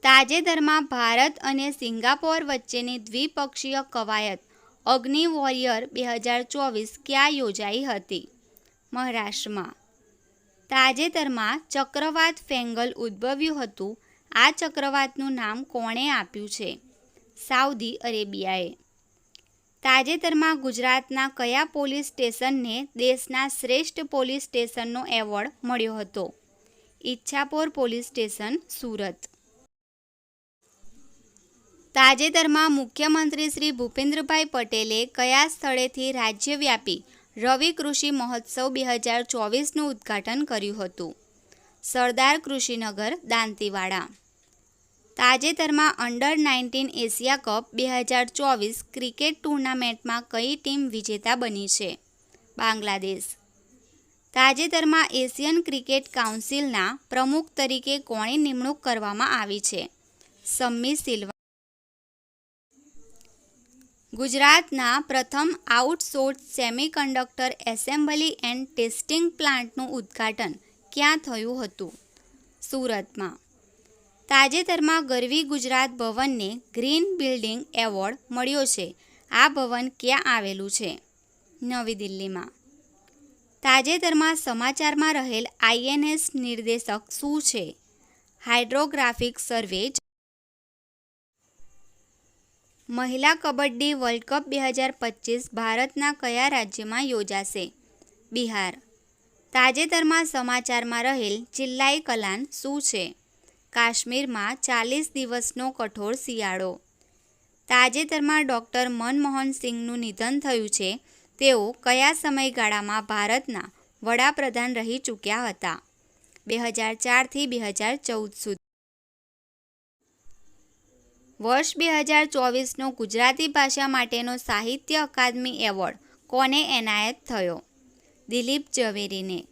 તાજેતરમાં ભારત અને સિંગાપોર વચ્ચેની દ્વિપક્ષીય કવાયત અગ્નિ વોરિયર 2024 ક્યાં યોજાઈ હતી? મહારાષ્ટ્રમાં. તાજેતરમાં ચક્રવાત ફેંગલ ઉદ્ભવ્યું હતું. આ ચક્રવાતનું નામ કોણે આપ્યું છે? સાઉદી અરેબિયાએ. તાજેતરમાં ગુજરાતના કયા પોલીસ સ્ટેશનને દેશના શ્રેષ્ઠ પોલીસ સ્ટેશનનો એવોર્ડ મળ્યો હતો? Ichchhapor police station, Surat. તાજેતરમાં મુખ્યમંત્રી શ્રી ભૂપેન્દ્રભાઈ પટેલે કયા સ્થળેથી રાજ્યવ્યાપી રવિ કૃષિ મહોત્સવ 2024નું ઉદ્ઘાટન કર્યું હતું? સરદાર કૃષિનગર, દાંતીવાડા. તાજેતરમાં અંડર-19 એશિયા કપ 2024 ક્રિકેટ ટૂર્નામેન્ટમાં કઈ ટીમ વિજેતા બની છે? બાંગ્લાદેશ. તાજેતરમાં એશિયન ક્રિકેટ કાઉન્સિલના પ્રમુખ તરીકે કોની નિમણૂક કરવામાં આવી છે? શમ્મી સિલ્વા. ગુજરાતના પ્રથમ outsource semiconductor assembly and testing પ્લાન્ટનું ઉદ્ઘાટન ક્યાં થયું હતું? સુરતમાં. તાજેતરમાં ગરવી ગુજરાત ભવનને ગ્રીન બિલ્ડિંગ એવોર્ડ મળ્યો છે. આ ભવન ક્યાં આવેલું છે? નવી દિલ્હીમાં. તાજેતરમાં સમાચારમાં રહેલ આઈએનએસ નિર્દેશક શું છે? હાઇડ્રોગ્રાફિક સર્વે. મહિલા કબડ્ડી વર્લ્ડ કપ 2025 ભારતના કયા રાજ્યમાં યોજાશે? બિહાર. તાજેતરમાં સમાચારમાં રહેલ ચિલ્લાઈ કલાન શું છે? કાશ્મીરમાં 40 દિવસનો કઠોર શિયાળો. તાજેતરમાં ડૉક્ટર મનમોહન સિંઘનું નિધન થયું છે. તેઓ કયા સમયગાળામાં ભારતના વડાપ્રધાન રહી ચૂક્યા હતા? 2004થી 2014 સુધી. વર્ષ 2024નો ગુજરાતી ભાષા માટેનો સાહિત્ય અકાદમી એવોર્ડ કોને એનાયત થયો? દિલીપ ઝવેરીને.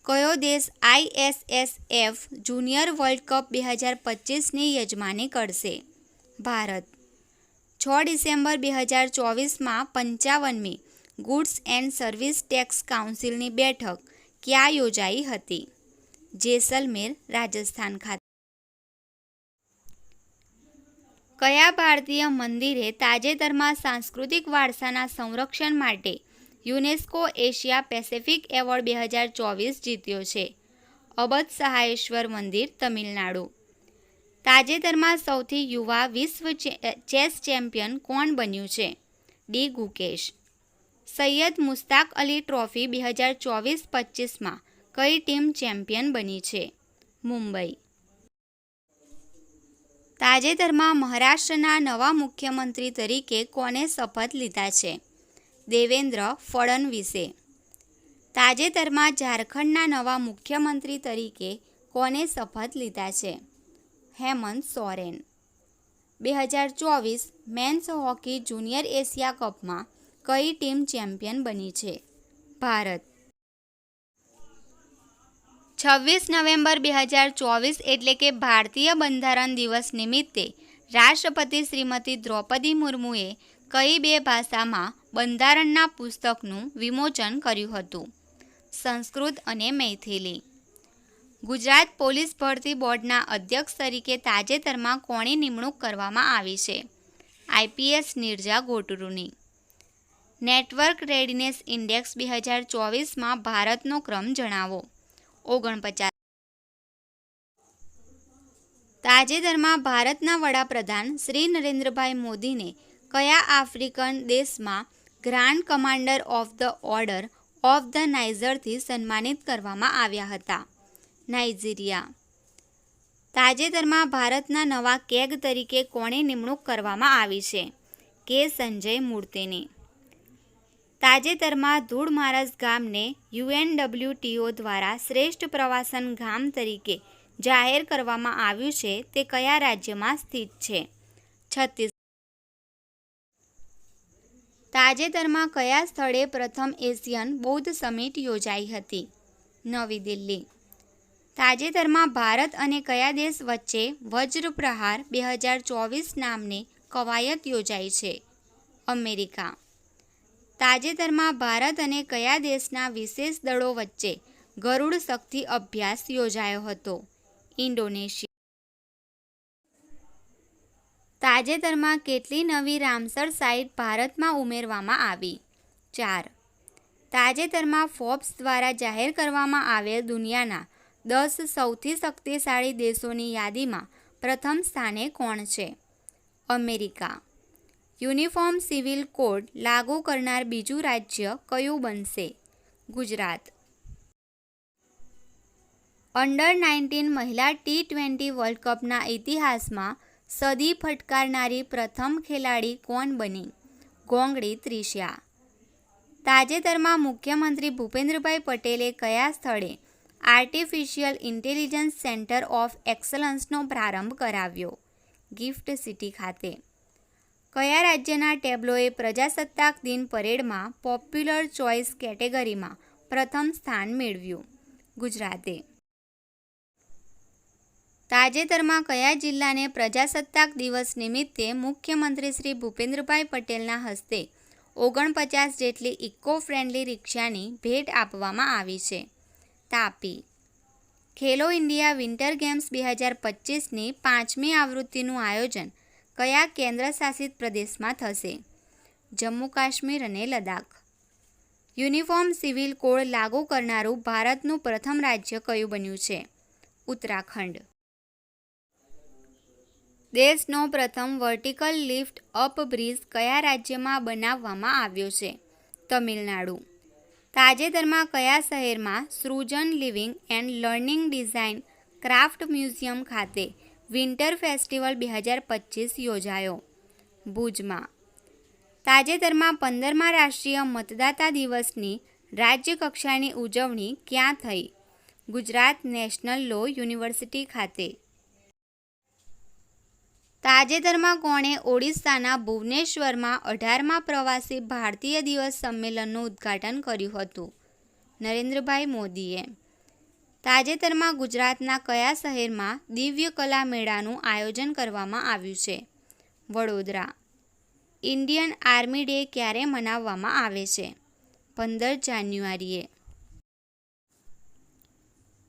કયો દેશ ISSF જુનિયર વર્લ્ડ કપ 2025ની યજમાની કરશે? ભારત. 6 ડિસેમ્બર 2024માં 55મી ગુડ્સ એન્ડ સર્વિસ ટેક્સ કાઉન્સિલની બેઠક ક્યાં યોજાઈ હતી? જેસલમેર, રાજસ્થાન ખાતે. કયા ભારતીય મંદિરે તાજેતરમાં સાંસ્કૃતિક વારસાના સંરક્ષણ માટે યુનેસ્કો એશિયા પેસિફિક એવોર્ડ 2024 જીત્યો છે? અબદ સહાયેશ્વર મંદિર, તમિલનાડુ. તાજેતરમાં સૌથી યુવા વિશ્વ ચેસ ચેમ્પિયન કોણ બન્યું છે? ડી. ગુકેશ. સૈયદ મુશ્તાક અલી ટ્રોફી 2024-25માં કઈ ટીમ ચેમ્પિયન બની છે? મુંબઈ. તાજેતરમાં મહારાષ્ટ્રના નવા મુખ્યમંત્રી તરીકે કોને શપથ લીધા છે? દેવેન્દ્ર ફડણવીસે. તાજેતરમાં ઝારખંડના નવા મુખ્યમંત્રી તરીકે કોને શપથ લીધા છે? Hemant Soren. 2024 men's hockey junior Asia કપમાં કઈ ટીમ ચેમ્પિયન બની છે? ભારત. 26 નવેમ્બર 2024 એટલે કે ભારતીય બંધારણ દિવસ નિમિત્તે રાષ્ટ્રપતિ શ્રીમતી દ્રૌપદી મુર્મુએ કઈ 2 ભાષામાં બંધારણના પુસ્તકનું વિમોચન કર્યું હતું? સંસ્કૃત અને મૈથિલી. ગુજરાત પોલીસ ભરતી બોર્ડના અધ્યક્ષ તરીકે તાજેતરમાં કોની નિમણૂક કરવામાં આવી છે? IPS નીરજા ગોટરુની. નેટવર્ક રેડિનેસ ઇન્ડેક્સ 2024માં ભારતનો ક્રમ જણાવો. 49. તાજેતરમાં ભારતના વડાપ્રધાન શ્રી નરેન્દ્રભાઈ મોદીને કયા આફ્રિકન દેશમાં grand commander of the order of the નાઇજરથી સન્માનિત કરવામાં આવ્યા હતા? નાઇજીરિયા. તાજેતરમાં ભારતના નવા કેગ તરીકે કોની નિમણૂક કરવામાં આવી છે? કે. સંજય મૂર્તિની. તાજેતરમાં ધૂળમારસ ગામને UNWTO દ્વારા શ્રેષ્ઠ પ્રવાસન ગામ તરીકે જાહેર કરવામાં આવ્યું છે તે કયા રાજ્યમાં સ્થિત છે? છત્તીસગઢ. તાજેતરમાં કયા સ્થળે પ્રથમ એશિયન બૌદ્ધ સમિટ યોજાઈ હતી? નવી દિલ્હી. તાજેતરમાં ભારત અને કયા દેશ વચ્ચે વજ્ર પ્રહાર 2024 નામની કવાયત યોજાઈ છે? અમેરિકા. તાજેતરમાં ભારત અને કયા દેશના વિશેષ દળો વચ્ચે ગરુડ શક્તિ અભ્યાસ યોજાયો હતો? ઇન્ડોનેશિયા. તાજેતરમાં કેટલી નવી રામસર સાઇટ ભારતમાં ઉમેરવામાં આવી? 4. તાજેતરમાં ફોર્બ્સ દ્વારા જાહેર કરવામાં આવેલ દુનિયાના 10 સૌથી શક્તિશાળી દેશોની યાદીમાં પ્રથમ સ્થાને કોણ છે? અમેરિકા. યુનિફોર્મ સિવિલ કોડ લાગુ કરનાર બીજું રાજ્ય કયું બનશે? ગુજરાત. અંડર-19 મહિલા T20 વર્લ્ડ કપના ઇતિહાસમાં સદી ફટકારનારી પ્રથમ ખેલાડી કોણ બની? ગોંગડી ત્રિષ્યા. તાજેતરમાં મુખ્યમંત્રી ભૂપેન્દ્રભાઈ પટેલે કયા સ્થળે આર્ટિફિશિયલ ઇન્ટેલિજન્સ સેન્ટર ઓફ એક્સલન્સનો પ્રારંભ કરાવ્યો? ગિફ્ટ સિટી ખાતે. કયા રાજ્યના ટેબ્લોએ પ્રજાસત્તાક દિન પરેડમાં પોપ્યુલર ચોઇસ કેટેગરીમાં પ્રથમ સ્થાન મેળવ્યું? ગુજરાતે. તાજેતરમાં કયા જિલ્લાને પ્રજાસત્તાક દિવસ નિમિત્તે મુખ્યમંત્રી શ્રી ભૂપેન્દ્રભાઈ પટેલના હસ્તે 49 જેટલી ઇકો ફ્રેન્ડલી રિક્ષાની ભેટ આપવામાં આવી છે? તાપી. ખેલો ઇન્ડિયા વિન્ટર ગેમ્સ 2025ની 5મી આવૃત્તિનું આયોજન કયા કેન્દ્ર શાસિત પ્રદેશમાં થશે? જમ્મુ કાશ્મીર અને લદ્દાખ. યુનિફોર્મ સિવિલ કોડ લાગુ કરનારું ભારતનું પ્રથમ રાજ્ય કયું બન્યું છે? ઉત્તરાખંડ. દેશનો પ્રથમ વર્ટિકલ લિફ્ટ અપ બ્રિજ કયા રાજ્યમાં બનાવવામાં આવ્યો છે? તમિલનાડુ. તાજેતરમાં કયા શહેરમાં Srijan living and learning design craft museum ખાતે વિન્ટર ફેસ્ટિવલ 2025 યોજાયો? ભુજમાં. તાજેતરમાં 15મા રાષ્ટ્રીય મતદાતા દિવસની રાજ્ય કક્ષાની ઉજવણી ક્યાં થઈ? ગુજરાત નેશનલ લો યુનિવર્સિટી ખાતે. તાજેતરમાં કોણે ઓડિશાના ભુવનેશ્વરમાં 18મા પ્રવાસી ભારતીય દિવસ સંમેલનનું ઉદ્ઘાટન કર્યું હતું? નરેન્દ્રભાઈ મોદીએ. તાજેતરમાં ગુજરાતના કયા શહેરમાં દિવ્ય કલા મેળાનું આયોજન કરવામાં આવ્યું છે? વડોદરા. ઇન્ડિયન આર્મી ડે ક્યારે મનાવવામાં આવે છે? 15 જાન્યુઆરીએ.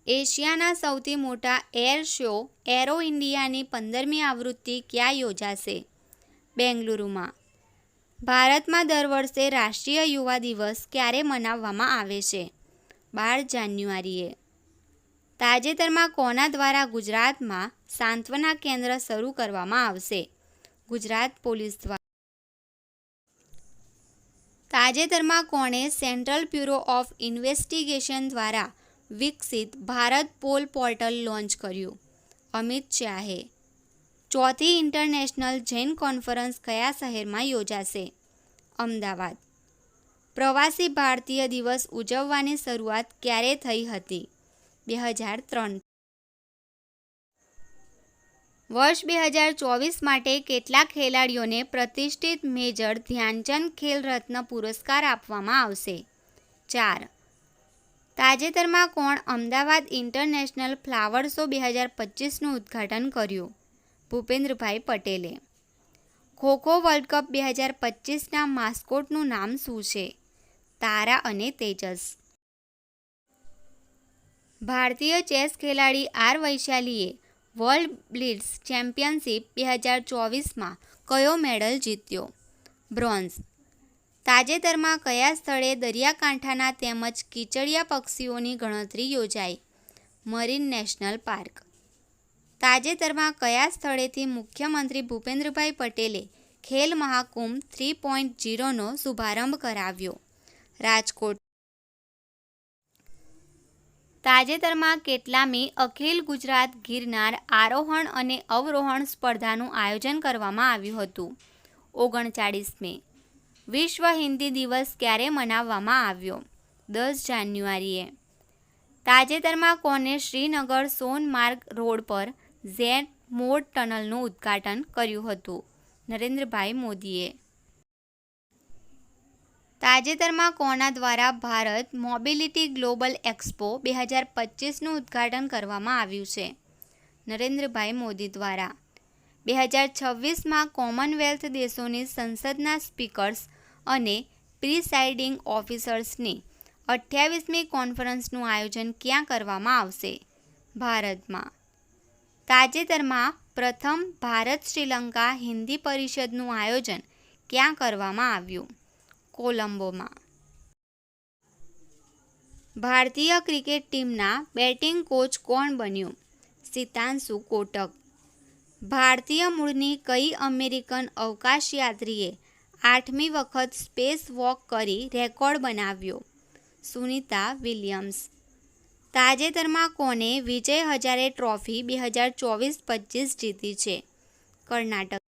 એશિયાના સૌથી મોટા એર શો એરો ઇન્ડિયાની 15મી આવૃત્તિ ક્યાં યોજાશે? બેંગલુરુમાં. ભારતમાં દર વર્ષે રાષ્ટ્રીય યુવા દિવસ ક્યારે મનાવવામાં આવે છે? 12 જાન્યુઆરીએ. તાજેતરમાં કોના દ્વારા ગુજરાતમાં સાંત્વના કેન્દ્ર શરૂ કરવામાં આવશે? ગુજરાત પોલીસ દ્વારા. તાજેતરમાં કોણે સેન્ટ્રલ બ્યુરો ઓફ ઇન્વેસ્ટિગેશન દ્વારા વિકસિત ભારત પોલ પોર્ટલ લોન્ચ કર્યું? અમિત શાહે. ચોથી ઇન્ટરનેશનલ જૈન કોન્ફરન્સ કયા શહેરમાં યોજાશે? અમદાવાદ. પ્રવાસી ભારતીય દિવસ ઉજવવાની શરૂઆત ક્યારે થઈ હતી? 2003. વર્ષ 2024 માટે કેટલા ખેલાડીઓને પ્રતિષ્ઠિત મેજર ધ્યાનચંદ ખેલ રત્ન પુરસ્કાર આપવામાં આવશે? 4. તાજેતરમાં કોણ અમદાવાદ ઇન્ટરનેશનલ ફ્લાવર શો 2025નું ઉદ્ઘાટન કર્યું? ભૂપેન્દ્રભાઈ પટેલે. ખો-ખો વર્લ્ડ કપ 2025ના માસ્કોટનું નામ શું છે? તારા અને તેજસ. ભારતીય ચેસ ખેલાડી આર વૈશાલીએ વર્લ્ડ બ્લિટ્ઝ ચેમ્પિયનશિપ 2024માં કયો મેડલ જીત્યો? બ્રોન્ઝ. તાજેતરમાં કયા સ્થળે દરિયાકાંઠાના તેમજ કીચડિયા પક્ષીઓની ગણતરી યોજાઈ? Marine national park. તાજેતરમાં કયા સ્થળેથી મુખ્યમંત્રી ભૂપેન્દ્રભાઈ પટેલે ખેલ મહાકુંભ 3.0નો શુભારંભ કરાવ્યો? રાજકોટ. તાજેતરમાં કેટલામી અખિલ ગુજરાત ગિરનાર આરોહણ અને અવરોહણ સ્પર્ધાનું આયોજન કરવામાં આવ્યું હતું? 39મી. વિશ્વ હિન્દી દિવસ ક્યારે મનાવવામાં આવ્યો? 10 જાન્યુઆરીએ. તાજેતરમાં કોને શ્રીનગર સોનમાર્ગ રોડ પર ઝેડ મોડ ટનલનું ઉદ્ઘાટન કર્યું હતું? નરેન્દ્રભાઈ મોદીએ. તાજેતરમાં કોના દ્વારા ભારત મોબિલિટી ગ્લોબલ એક્સપો 2025નું ઉદ્ઘાટન કરવામાં આવ્યું છે? નરેન્દ્રભાઈ મોદી દ્વારા. 2026માં કોમનવેલ્થ દેશોની સંસદના સ્પીકર્સ અને પ્રિસાઇડિંગ ઓફિસર્સની 28મી કોન્ફરન્સનું આયોજન ક્યાં કરવામાં આવશે? ભારતમાં. તાજેતરમાં પ્રથમ ભારત શ્રીલંકા હિન્દી પરિષદનું આયોજન ક્યાં કરવામાં આવ્યું? કોલંબોમાં. ભારતીય ક્રિકેટ ટીમના બેટિંગ કોચ કોણ બન્યું? સિતાંશુ કોટક. ભારતીય મૂળની કઈ અમેરિકન અવકાશયાત્રીએ 8મી વખત સ્પેસ વોક કરી રેકોર્ડ બનાવ્યો? સુનિતા વિલિયમ્સ. તાજેતરમાં કોને વિજય હજારે ટ્રોફી 2024-25 જીતી છે? કર્ણાટક.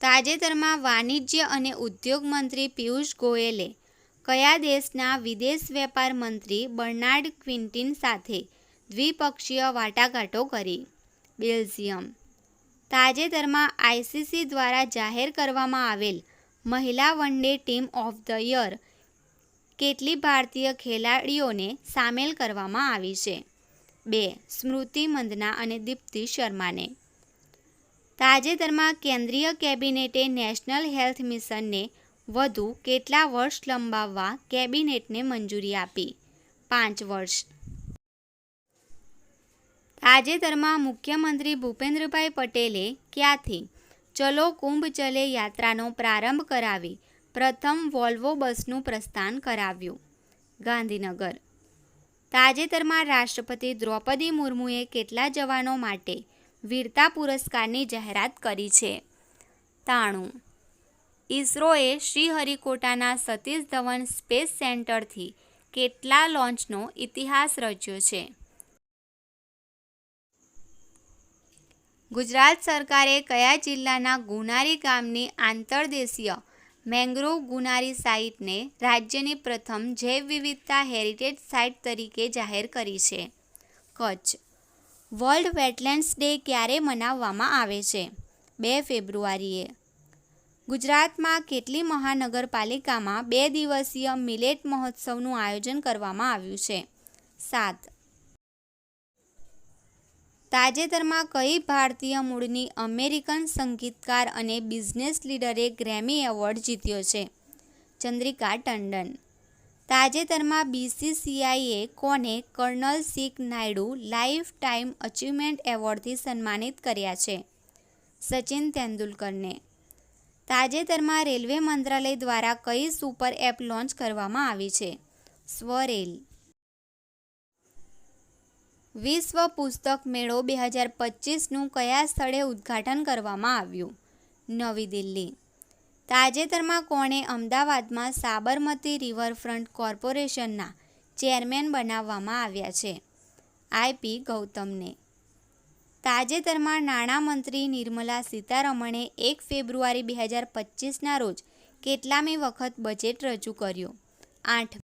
તાજેતરમાં વાણિજ્ય અને ઉદ્યોગ મંત્રી પિયુષ ગોયલે કયા દેશના વિદેશ વેપાર મંત્રી બર્નાર્ડ ક્વિન્ટિન સાથે દ્વિપક્ષીય વાટાઘાટો કરી? બેલ્જિયમ. તાજેતરમાં આઈસીસી દ્વારા જાહેર કરવામાં આવેલ મહિલા one day team of the year કેટલી ભારતીય ખેલાડીઓને સામેલ કરવામાં આવી છે? 2. સ્મૃતિ મંદના અને દીપ્તિ શર્માને. તાજેતરમાં કેન્દ્રીય કેબિનેટે નેશનલ હેલ્થ મિશનને વધુ કેટલા વર્ષ લંબાવવા કેબિનેટને મંજૂરી આપી? 5 વર્ષ. તાજેતરમાં મુખ્યમંત્રી ભૂપેન્દ્રભાઈ પટેલે ક્યાંથી ચલો કુંભ ચલે યાત્રાનો પ્રારંભ કરાવી પ્રથમ વોલ્વો બસનું પ્રસ્થાન કરાવ્યું? ગાંધીનગર. તાજેતરમાં રાષ્ટ્રપતિ દ્રૌપદી મુર્મુએ કેટલા જવાનો માટે વીરતા પુરસ્કારની જાહેરાત કરી છે? 93. ઇસરોએ શ્રીહરિકોટાના સતીશ ધવન સ્પેસ સેન્ટરથી કેટલા લોન્ચનો ઇતિહાસ રચ્યો છે? ગુજરાત સરકારે કયા જિલ્લાના ગુનારી ગામની આંતરદેશીય મેંગ્રોવ ગુનારી સાઇટને રાજ્યની પ્રથમ જૈવ વિવિધતા હેરિટેજ સાઇટ તરીકે જાહેર કરી છે? કચ્છ. વર્લ્ડ વેટલેન્ડ્સ ડે ક્યારે મનાવવામાં આવે છે? 2 ફેબ્રુઆરીએ. ગુજરાતમાં કેટલી મહાનગરપાલિકામાં 2 દિવસીય મિલેટ મહોત્સવનું આયોજન કરવામાં આવ્યું છે? 7. તાજેતરમાં કઈ ભારતીય મૂળની અમેરિકન સંગીતકાર અને બિઝનેસ લીડરે ગ્રેમી એવોર્ડ જીત્યો છે? ચંદ્રિકા ટંડન. તાજેતરમાં BCCIએ કોને કર્નલ સિક નાયડુ લાઈફ ટાઈમ અચીવમેન્ટ એવોર્ડથી સન્માનિત કર્યા છે? સચિન તેંડુલકરને. તાજેતરમાં રેલવે મંત્રાલય દ્વારા કઈ સુપર એપ લોન્ચ કરવામાં આવી છે? સ્વરેલ. વિશ્વ પુસ્તક મેળો 2025નું કયા સ્થળે ઉદ્ઘાટન કરવામાં આવ્યું? નવી દિલ્હી. તાજેતરમાં કોણે અમદાવાદમાં સાબરમતી રિવરફ્રન્ટ કોર્પોરેશનના ચેરમેન બનાવવામાં આવ્યા છે? IP ગૌતમને. તાજેતરમાં નાણામંત્રી નિર્મલા સીતારમણે 1 ફેબ્રુઆરી 2025ના રોજ કેટલામી વખત બજેટ રજૂ કર્યું? 8.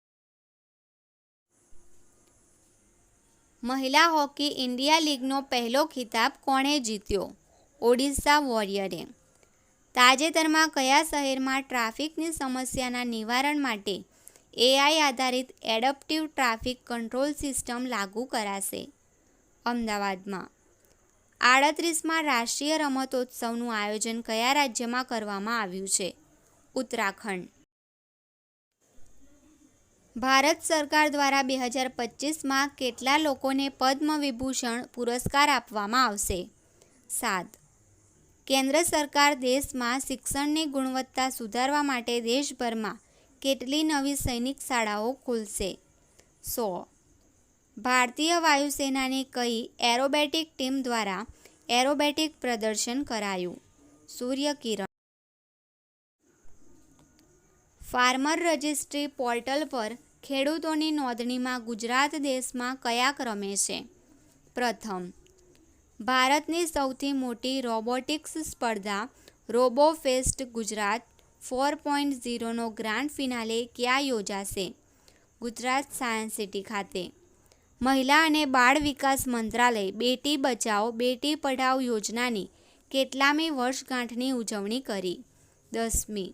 મહિલા હોકી ઇન્ડિયા લીગનો પહેલો ખિતાબ કોણે જીત્યો? ઓડિશા વોરિયરે. તાજેતરમાં કયા શહેરમાં ટ્રાફિકની સમસ્યાના નિવારણ માટે AI આધારિત એડપ્ટિવ ટ્રાફિક કંટ્રોલ સિસ્ટમ લાગુ કરાશે? અમદાવાદમાં. 38મા રાષ્ટ્રીય રમતોત્સવનું આયોજન કયા રાજ્યમાં કરવામાં આવ્યું છે? ઉત્તરાખંડ. ભારત સરકાર દ્વારા 2025માં કેટલા લોકોને પદ્મ વિભૂષણ પુરસ્કાર આપવામાં આવશે? 7. કેન્દ્ર સરકાર દેશમાં શિક્ષણની ગુણવત્તા સુધારવા માટે દેશભરમાં કેટલી નવી સૈનિક શાળાઓ ખોલશે? 100. ભારતીય વાયુસેનાની કઈ એરોબેટિક ટીમ દ્વારા એરોબેટિક પ્રદર્શન કરાયું? સૂર્યકિરણ. ફાર્મર રજિસ્ટ્રી પોર્ટલ પર ખેડૂતોની નોંધણીમાં ગુજરાત દેશમાં કયા ક્રમે છે? પ્રથમ. ભારતની સૌથી મોટી રોબોટિક્સ સ્પર્ધા રોબોફેસ્ટ ગુજરાત 4.0નો ગ્રાન્ડ ફિનાલે ક્યાં યોજાશે? ગુજરાત સાયન્સ સિટી ખાતે. મહિલા અને બાળ વિકાસ મંત્રાલય બેટી બચાઓ બેટી પઢાઓ યોજનાની કેટલામી વર્ષગાંઠની ઉજવણી કરી? 10મી.